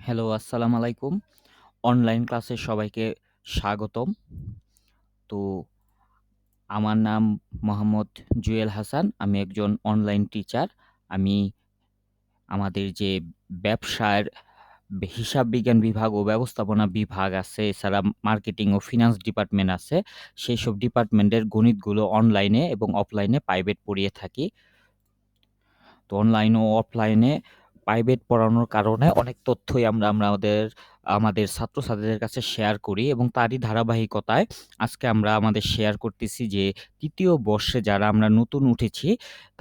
Hello, আসসালামু আলাইকুম। Online ক্লাসে সবাইকে স্বাগতম। তো আমার নাম মোহাম্মদ জুয়েল হাসান। আমি একজন অনলাইন টিচার। আমি আমাদের যে ব্যবসার হিসাব বিজ্ঞান বিভাগ ও ব্যবস্থাপনা বিভাগ আছে, এছাড়া মার্কেটিং ও ফিনান্স ডিপার্টমেন্ট আছে। সেইসব ডিপার্টমেন্টের গণিতগুলো অনলাইনে এবং অফলাইনে প্রাইভেট পড়িয়ে থাকি। তো অনলাইন ও অফলাইনে প্রাইভেট পড়ানোর কারণে অনেক তথ্যই আমরা আমাদের ছাত্রছাত্রীদের কাছে শেয়ার করি এবং তারই ধারাবাহিকতায় আজকে আমরা আমাদের শেয়ার করতেছি যে ৩য় বর্ষে যারা আমরা নতুন উঠেছি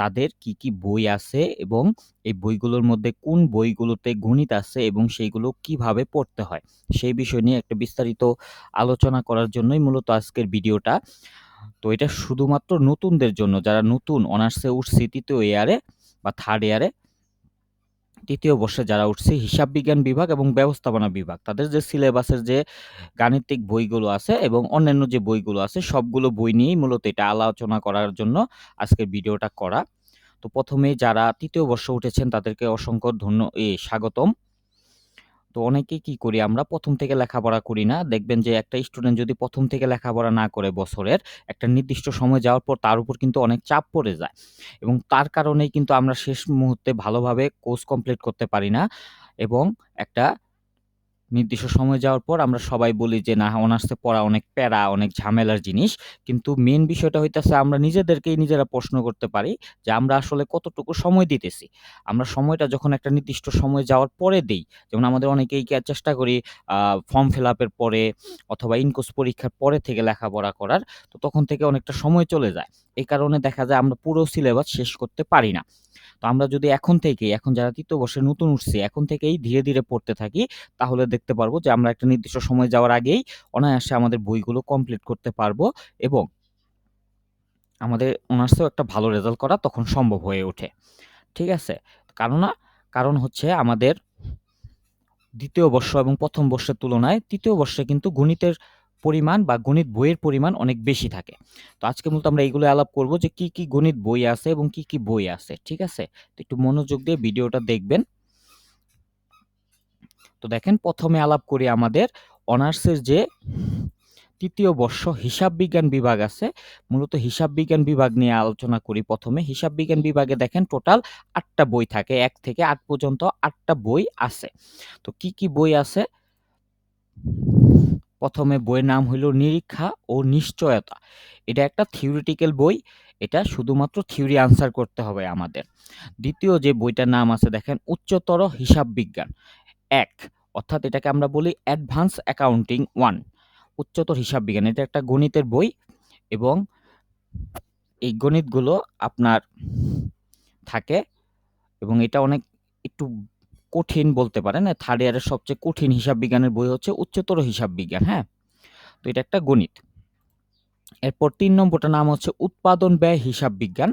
তাদের কি বই আছে এবং এই বইগুলোর মধ্যে কোন বইগুলোতে গণিত আছে এবং সেইগুলো কিভাবে পড়তে হয়। সেই বিষয় নিয়ে একটা বিস্তারিত আলোচনা করার জন্যই মূলত আজকের ভিডিওটা। তো এটা শুধুমাত্র নতুনদের জন্য, যারা নতুন অনার্সে উঠছি ৩য় ইয়ারে বা 3rd ইয়ারে, ৩য় বর্ষে যারা উঠছে হিসাব বিজ্ঞান বিভাগ এবং ব্যবস্থাপনা বিভাগ। তাদের যে সিলেবাসের যে গাণিতিক বইগুলো আছে এবং অন্যান্য যে বইগুলো আছে সবগুলো বই নিয়েই মূলত এটা আলোচনা করার জন্য আজকের ভিডিওটা করা। তো ১ম এই যারা ৩য় বর্ষে উঠেছেন তাদেরকে অসংখ্য স্বাগতম। তো অনেকেই কি করি আমরা ১ম থেকে লেখাপড়া করি না। দেখবেন যে একটা স্টুডেন্ট যদি ১ম থেকে লেখাপড়া না করে বছরের, একটা নির্দিষ্ট সময় যাওয়ার পর তার উপর কিন্তু অনেক চাপ পড়ে যায়। এবং তার কারণেই কিন্তু আমরা শেষ মুহূর্তে ভালোভাবে কোর্স কমপ্লিট করতে পারি না এবং একটা নির্দিষ্ট সময় যাওয়ার পর আমরা সবাই বলি যে, "না, অনার্সে পড়া অনেক প্যারা, অনেক ঝামেলার জিনিস।" কিন্তু মেইন বিষয়টা হইতাছে আমরা নিজেদেরকেই নিজেরা প্রশ্ন করতে পারি যে, আমরা আসলে কতটুকু সময় দিতেছি। আমরা সময়টা যখন একটা নির্দিষ্ট সময় যাওয়ার পরে দেই, যেমন আমাদের অনেকেই চেষ্টা করি আ ফর্ম ফিল-আপ এর পরে অথবা ইন-কোর্স পরীক্ষার পরে থেকে লেখাপড়া করার। তো তখন থেকে অনেকটা সময় চলে যায়। এই কারণে দেখা যায় আমরা পুরো সিলেবাস শেষ করতে পারি না। তো আমরা যদি এখন যারা ৩য় বর্ষে নতুন উঠছি, এখন থেকেই ধীরে পড়তে থাকি, তাহলে দেখতে পারবো যে আমরা একটা নির্দিষ্ট সময় যাওয়ার আগেই অনায়াসে আমাদের বইগুলো কমপ্লিট করতে পারবো এবং আমাদের অনার্সেও একটা ভালো রেজাল্ট করা তখন সম্ভব হয়ে ওঠে। ঠিক আছে? কারণ না কারণ হচ্ছে আমাদের ২য় বর্ষ এবং ১ম বর্ষের তুলনায় ৩য় বর্ষে কিন্তু গণিতের পরিমাণ বা গণিত বইয়ের পরিমাণ অনেক বেশি থাকে। তো আজকে মূলত আমরা এইগুলো আলাপ করব যে কি গণিত বই আছে এবং কি বই আছে। ঠিক আছে? তো একটু মনোযোগ দিয়ে ভিডিওটা দেখবেন। তো দেখেন, ১ম এ আলাপ করি আমাদের অনার্সের যে ৩য় বর্ষ হিসাব বিজ্ঞান বিভাগ আছে। মূলত হিসাব বিজ্ঞান বিভাগ নিয়ে আলোচনা করি ১ম এ। হিসাব বিজ্ঞান বিভাগে দেখেন টোটাল ৮ টা বই থাকে। ১ থেকে ৮ পর্যন্ত ৮ টা বই আছে। তো কি বই আছে? ১ম এ বইয়ের নাম হইল নিরীক্ষা ও নিশ্চয়তা। এটা একটা থিওরিটিক্যাল বই। এটা শুধুমাত্র থিওরি আনসার করতে হবে আমাদের। ২য় যে বইটার নাম আছে দেখেন উচ্চতর হিসাব বিজ্ঞান ১, অর্থাৎ এটাকে আমরা বলি অ্যাডভান্স অ্যাকাউন্টিং 1, উচ্চতর হিসাব বিজ্ঞান। এটা একটা গণিতের বই এবং এই গণিতগুলো আপনার থাকে এবং এটা অনেক একটু কঠিন বলতে পারেন। 3rd ইয়ারের সবচেয়ে কঠিন হিসাব বিজ্ঞানের বই হচ্ছে উচ্চতর হিসাব বিজ্ঞান, হ্যাঁ? তো এটা একটা গণিত। এরপর ৩ নম্বরটার নাম হচ্ছে উৎপাদন ব্যয় হিসাব বিজ্ঞান।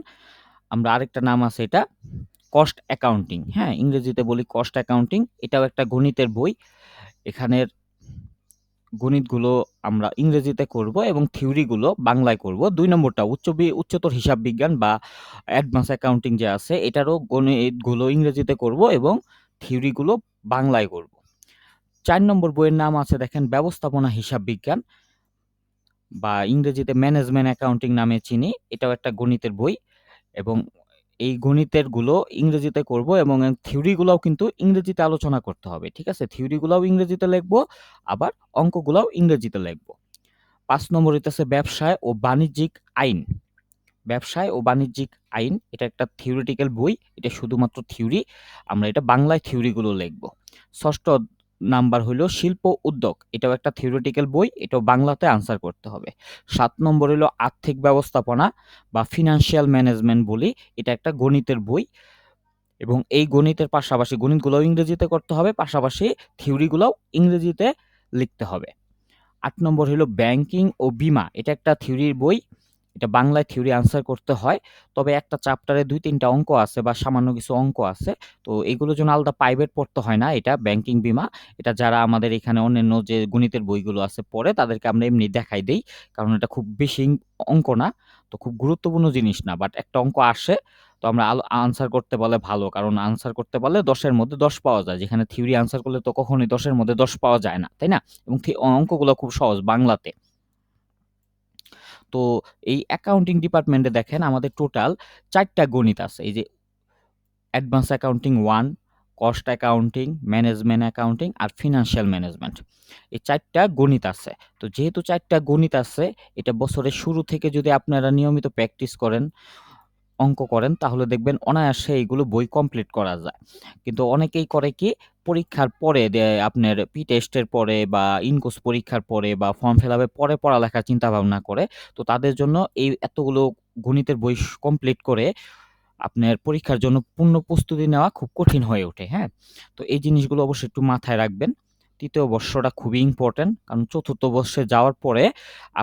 আমরা আরেকটা নাম আছে এটা কস্ট অ্যাকাউন্টিং, হ্যাঁ? ইংরেজিতে বলি কস্ট অ্যাকাউন্টিং। এটাও একটা গণিতের বই। এখানের গণিতগুলো আমরা ইংরেজিতে করব এবং থিওরিগুলো বাংলায় করব। ২ নম্বরটা উচ্চতর হিসাব বিজ্ঞান বা অ্যাডভান্স অ্যাকাউন্টিং যে আছে এটারও গণিতগুলো ইংরেজিতে করব এবং থিওরিগুলো বাংলায় করব। ৪ নম্বর বইয়ের নাম আছে দেখেন ব্যবস্থাপনা হিসাব বিজ্ঞান বা ইংরেজিতে ম্যানেজমেন্ট অ্যাকাউন্টিং নামে চিনি। এটাও একটা গণিতের বই এবং এই গণিতের গুলো ইংরেজিতে করব এবং থিওরিগুলাও কিন্তু ইংরেজিতে আলোচনা করতে হবে। ঠিক আছে? থিওরিগুলাও ইংরেজিতে লিখব, আবার অঙ্কগুলাও ইংরেজিতে লিখব। ৫ নম্বর হইতেছে ব্যবসায় ও বাণিজ্যিক আইন। ব্যবসায় ও বাণিজ্যিক আইন এটা একটা থিওরিটিক্যাল বই। এটা শুধুমাত্র থিওরি। আমরা এটা বাংলায় থিওরিগুলো লিখব। ৬ষ্ঠ নাম্বার হইল শিল্প উদ্যোগ। এটাও একটা থিওরিটিক্যাল বই। এটাও বাংলাতে আনসার করতে হবে। ৭ নম্বর হইল আর্থিক ব্যবস্থাপনা বা ফিন্যান্সিয়াল ম্যানেজমেন্ট বলি। এটা একটা গণিতের বই এবং এই গণিতের পাশাপাশি গণিতগুলোও ইংরেজিতে করতে হবে। পাশাপাশি থিওরিগুলোও ইংরেজিতে লিখতে হবে। ৮ নম্বর হইল ব্যাংকিং ও বীমা। এটা একটা থিওরির বই। এটা বাংলায় থিওরি আনসার করতে হয়। তবে একটা চ্যাপ্টারে ২-৩ টা অঙ্ক আছে বা সামান্য কিছু অঙ্ক আছে। তো এগুলোর জন্য আলাদা প্রাইভেট পড়তে হয় না এটা ব্যাংকিং বীমা। এটা যারা আমাদের এখানে অন্যান্য যে গণিতের বইগুলো আছে পড়ে তাদেরকে আমরা এমনি দেখাই দেই। কারণ এটা খুব বেশি অঙ্ক না। তো খুব গুরুত্বপূর্ণ জিনিস না। বাট একটা অঙ্ক আসে। তো আমরা আনসার করতে পারলে ভালো, কারণ আনসার করতে পারলে 10 এর মধ্যে 10 পাওয়া যায়, যেখানে থিওরি আনসার করলে তো কখনোই 10 এর মধ্যে 10 পাওয়া যায় না, তাই না? এবং অঙ্কগুলো খুব সহজ বাংলাতে। তো এই অ্যাকাউন্টিং ডিপার্টমেন্টে দেখেন আমাদের টোটাল 4টা গণিত আছে। এই যে advance accounting 1, cost accounting, management accounting আর ফিনান্সিয়াল ম্যানেজমেন্ট। এই 4টা গণিত আছে। তো যেহেতু 4টা গণিত আছে, এটা বছরের শুরু থেকে যদি আপনারা নিয়মিত প্র্যাকটিস করেন, অঙ্ক করেন, তাহলে দেখবেন অনায়াসে এইগুলো বই কমপ্লিট করা যায়। কিন্তু অনেকেই করে কি, পরীক্ষার পরে আপনার টেস্টের পরে বা ইনকোর্স পরীক্ষার পরে বা ফর্ম ফিল আপের পরে পড়ালেখার চিন্তা ভাবনা করে। তো তাদের জন্য এই এতগুলো গণিতের বই কমপ্লিট করে আপনার পরীক্ষার জন্য পূর্ণ প্রস্তুতি নেওয়া খুব কঠিন হয়ে ওঠে, হ্যাঁ? তো এই জিনিসগুলো অবশ্যই একটু মাথায় রাখবেন। ৩য় বর্ষটা খুবই ইম্পোর্টেন্ট, কারণ ৪র্থ বর্ষে যাওয়ার পরে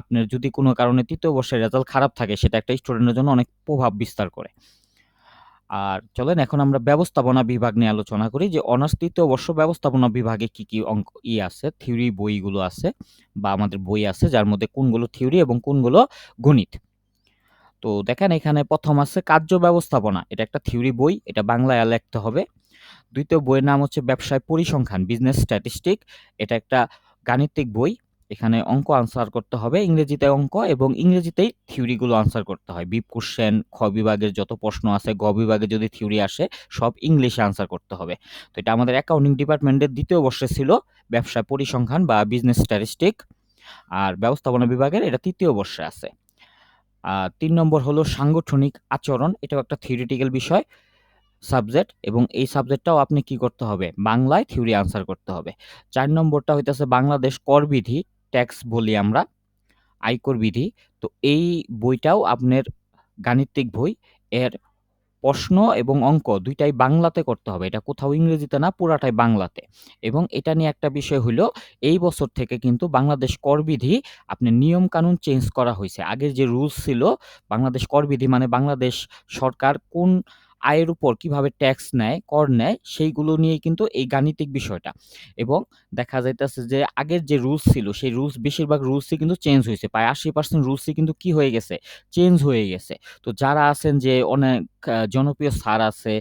আপনার যদি কোনো কারণে ৩য় বর্ষের রেজাল্ট খারাপ থাকে, সেটা একটা স্টুডেন্টের জন্য অনেক প্রভাব বিস্তার করে। আর চলেন এখন আমরা ব্যবস্থাপনা বিভাগ নিয়ে আলোচনা করি, যে অনার্স ৩য় বর্ষ ব্যবস্থাপনা বিভাগে কি অঙ্ক আছে, থিওরি বইগুলো আছে বা আমাদের বই আছে, যার মধ্যে কোনগুলো থিওরি এবং কোনগুলো গণিত। তো দেখেন এখানে প্রথম আছে কার্য ব্যবস্থাপনা, এটা একটা থিওরি বই, এটা বাংলায় লিখতে হবে। ২য় বইয়ের নাম হচ্ছে ব্যবসায় পরিসংখ্যান, বিজনেস স্ট্যাটিস্টিক, এটা একটা গাণিতিক বই। এখানে অঙ্ক আনসার করতে হবে, ইংরেজিতে অঙ্ক এবং ইংরেজিতেই থিওরিগুলো আনসার করতে হয়। বিপ কোশ্চেন, খ বিভাগের যত প্রশ্ন আছে, গ বিভাগে যদি থিওরি আসে, সব ইংলিশে আনসার করতে হবে। তো এটা আমাদের অ্যাকাউন্টিং ডিপার্টমেন্টের ২য় বর্ষে ছিল, ব্যবসায় পরিসংখ্যান বা বিজনেস স্ট্যাটিস্টিক। আর ব্যবস্থাপনা বিভাগের এটা ৩য় বর্ষে আছে। ৩ নম্বর হলো সাংগঠনিক আচরণ, এটাও একটা থিওরিটিক্যাল বিষয় সাবজেক্ট, এবং এই সাবজেক্টটাও আপনি কি করতে হবে, বাংলায় থিওরি আনসার করতে হবে। ৪ নম্বরটা হইতেছে বাংলাদেশ কর বিধি, ট্যাক্স বলি আমরা, আয়কর বিধি। তো এই বইটাও আপনার গাণিতিক বই, এর প্রশ্ন এবং অঙ্ক ২টাই বাংলাতে করতে হবে। এটা কোথাও ইংরেজিতে না, পুরাটাই বাংলাতে। এবং এটা নিয়ে একটা বিষয় হইল, এই বছর থেকে কিন্তু বাংলাদেশ করবিধি আপনার নিয়ম কানুন চেঞ্জ করা হইছে। আগের যে রুলস ছিল, বাংলাদেশ করবিধি মানে বাংলাদেশ সরকার কোন আয়ের উপর কিভাবে ট্যাক্স নেয়, কর নেয়, সেইগুলো নিয়েই কিন্তু এই গাণিতিক বিষয়টা। এবং দেখা যাইতেছে যে আগের যে রুলস ছিল, সেই রুলস বেশিরভাগ রুলসই কিন্তু চেঞ্জ হইছে। প্রায় ৮০% রুলসই কিন্তু কি হয়ে গেছে, চেঞ্জ হয়ে গেছে। তো যারা আছেন যে অনেক জনপ্রিয় স্যার আছে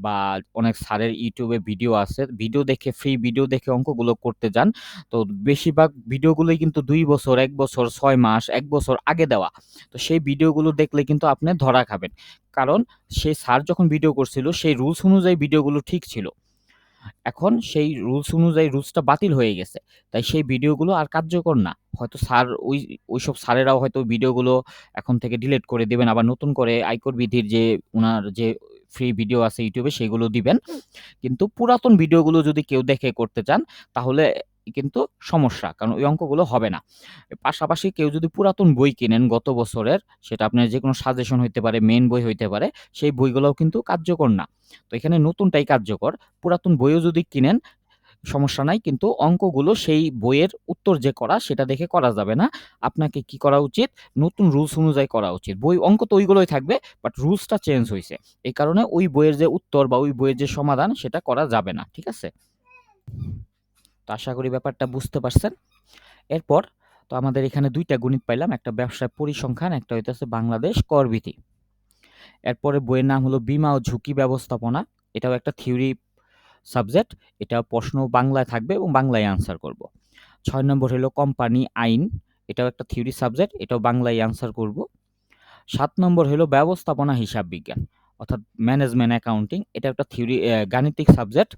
বা অনেক স্যারের ইউটিউবে ভিডিও আছে, ভিডিও দেখে ফ্রি ভিডিও দেখে অঙ্কগুলো করতে যান। তো বেশিরভাগ ভিডিওগুলোই কিন্তু ২ বছর, ১ বছর, ৬ মাস, ১ বছর আগে দেওয়া। তো সেই ভিডিওগুলো দেখলে কিন্তু আপনি ধরা খাবেন। কারণ সেই স্যার যখন ভিডিও করছিল, সেই রুলস অনুযায়ী ভিডিওগুলো ঠিক ছিল। এখন সেই রুলস অনুযায়ী রুলসটা বাতিল হয়ে গেছে। তাই সেই ভিডিওগুলো আর কার্যকর না। হয়তো স্যার ওইসব স্যারেরাও হয়তো ভিডিওগুলো এখন থেকে ডিলিট করে দিবেন। আবার নতুন করে আয়কর বিধির যে উনার যে ফ্রি ভিডিও আছে ইউটিউবে, সেগুলো দিবেন। কিন্তু পুরাতন ভিডিওগুলো যদি কেউ দেখে করতে চান, তাহলে কিন্তু সমস্যা। কারণ ওই অঙ্কগুলো হবে না। পাশাপাশি কেউ যদি পুরাতন বই কিনেন গত বছরের, সেটা আপনার যেকোনো সাজেশন হইতে পারে, মেইন বই হইতে পারে, সেই বইগুলোও কিন্তু কার্যকর না। তো এখানে নতুনটাই কার্যকর। পুরাতন বইও যদি কিনেন, সমস্যা নাই। কিন্তু অঙ্কগুলো সেই বইয়ের উত্তর যে করা, সেটা দেখে করা যাবে না। আপনাকে কি করা উচিত? নতুন রুলস অনুযায়ী করা উচিত। অঙ্ক তো ওইগুলোই থাকবে, বাট রুলসটা চেঞ্জ হইছে। এই কারণে ওই বইয়ের যে উত্তর বা ওই বইয়ের যে সমাধান, সেটা করা যাবে না। ঠিক আছে? তো আশা করি ব্যাপারটা বুঝতে পারছেন। এরপর তো আমাদের এখানে ২টা গণিত পাইলাম, একটা ব্যবসায় পরিসংখ্যান, একটা হইতেছে বাংলাদেশ করবিধি। এরপরে বইয়ের নাম হলো বীমা ও ঝুঁকি ব্যবস্থাপনা, এটাও একটা থিওরি সাবজেক্ট, এটা প্রশ্ন বাংলায় থাকবে এবং বাংলায় আনসার করব। ৬ নম্বর হলো কোম্পানি আইন, এটাও একটা থিওরি সাবজেক্ট, এটাও বাংলায় আনসার করব। ৭ নম্বর হলো ব্যবস্থাপনা হিসাব বিজ্ঞান, অর্থাৎ ম্যানেজমেন্ট অ্যাকাউন্টিং, এটা একটা থিওরি গাণিতিক সাবজেক্ট।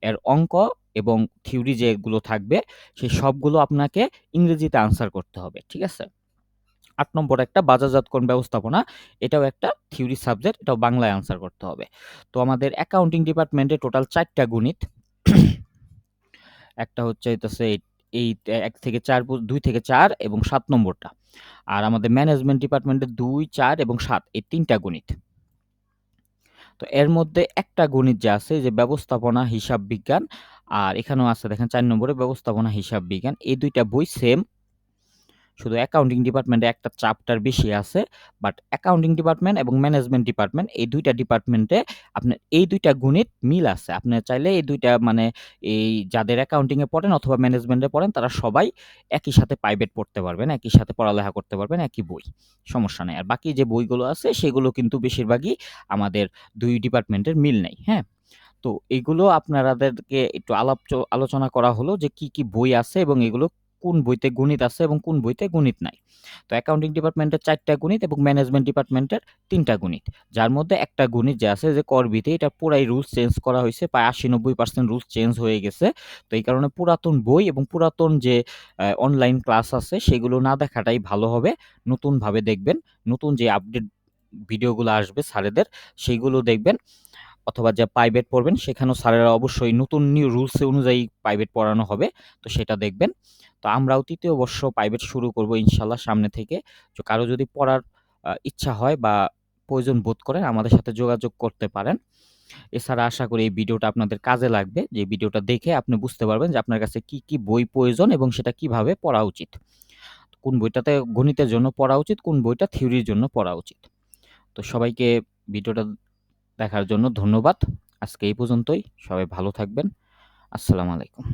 এর অঙ্ক এবং থিওরি যেগুলো থাকবে, সেই সবগুলো আপনাকে ইংরেজিতে আনসার করতে হবে। ঠিক আছে? ৮ নম্বর একটা বাজারজাতকরণ ব্যবস্থাপনা, এটাও একটা থিওরি সাবজেক্ট, এটাও বাংলায় আনসার করতে হবে। তো আমাদের অ্যাকাউন্টিং ডিপার্টমেন্টে টোটাল 4টা গণিত। একটা হচ্ছে হইতেছে এই ১ থেকে ৪, ২ থেকে ৪ এবং ৭ নম্বরটা। আর আমাদের ম্যানেজমেন্ট ডিপার্টমেন্টে ২, ৪ এবং ৭ এই ৩টা গণিত। তো এর মধ্যে একটা গণিত যে আছে, যে ব্যবস্থাপনা হিসাব বিজ্ঞান, আর এখানেও আছে দেখেন ৪ নম্বরে ব্যবস্থাপনা হিসাব বিজ্ঞান। এই ২টা বই সেম, শুধু অ্যাকাউন্টিং ডিপার্টমেন্টে একটা চ্যাপ্টার বেশি আছে। বাট অ্যাকাউন্টিং ডিপার্টমেন্ট এবং ম্যানেজমেন্ট ডিপার্টমেন্ট এই ২ টা ডিপার্টমেন্টে আপনার এই ২ টা গণিত মিল আছে। আপনারা চাইলে এই ২ টা মানে এই যাদের অ্যাকাউন্টিং এ পড়েন অথবা ম্যানেজমেন্টে পড়েন তারা সবাই একই সাথে প্রাইভেট পড়তে পারবেন, একই সাথে পড়ালেখা করতে পারবেন, একই বই। সমস্যা নাই। আর বাকি যে বইগুলো আছে সেগুলো কিন্তু বেশিরভাগই আমাদের ২ ডিপার্টমেন্টের মিল নাই, হ্যাঁ? তো এগুলো আপনারাদেরকে একটু আলোচনা করা হলো যে কি, কি বই আছে এবং এগুলো কোন বইতে গণিত আছে এবং কোন বইতে গণিত নাই। তো অ্যাকাউন্টিং ডিপার্টমেন্টের ৪ টা গণিত এবং ম্যানেজমেন্ট ডিপার্টমেন্টের ৩ টা গণিত। যার মধ্যে একটা গণিত যে আছে যে করবিতে এটা পুরাই রুলস চেঞ্জ করা হইছে। প্রায় ৮০-৯০% রুলস চেঞ্জ হয়ে গেছে। তো এই কারণে পুরাতন বই এবং পুরাতন যে অনলাইন ক্লাস আছে সেগুলো না দেখাটাই ভালো হবে। নতুনভাবে দেখবেন। নতুন যে আপডেট ভিডিওগুলো আসবে স্যারেদের সেইগুলো দেখবেন। অথবা যে প্রাইভেট পড়বেন সেখানেও স্যারেরা অবশ্যই নতুন রুলস অনুযায়ী প্রাইভেট পড়ানো হবে। তো সেটা দেখবেন। তো আমরাও ৩য় বর্ষ প্রাইভেট শুরু করব ইনশাআল্লাহ সামনে থেকে। তো কারো যদি পড়ার ইচ্ছা হয় বা প্রয়োজন বোধ করেন আমাদের সাথে যোগাযোগ করতে পারেন। এছাড়া আশা করি এই ভিডিওটা আপনাদের কাজে লাগবে। যে ভিডিওটা দেখে আপনি বুঝতে পারবেন যে আপনার কাছে কি, কি বই প্রয়োজন এবং সেটা কিভাবে পড়া উচিত। কোন বইটাতে গণিতের জন্য পড়া উচিত, কোন বইটা থিওরির জন্য পড়া উচিত। তো সবাইকে ভিডিওটা দেখার জন্য ধন্যবাদ। আজকে এই পর্যন্তই। সবাই ভালো থাকবেন। আসসালামু আলাইকুম।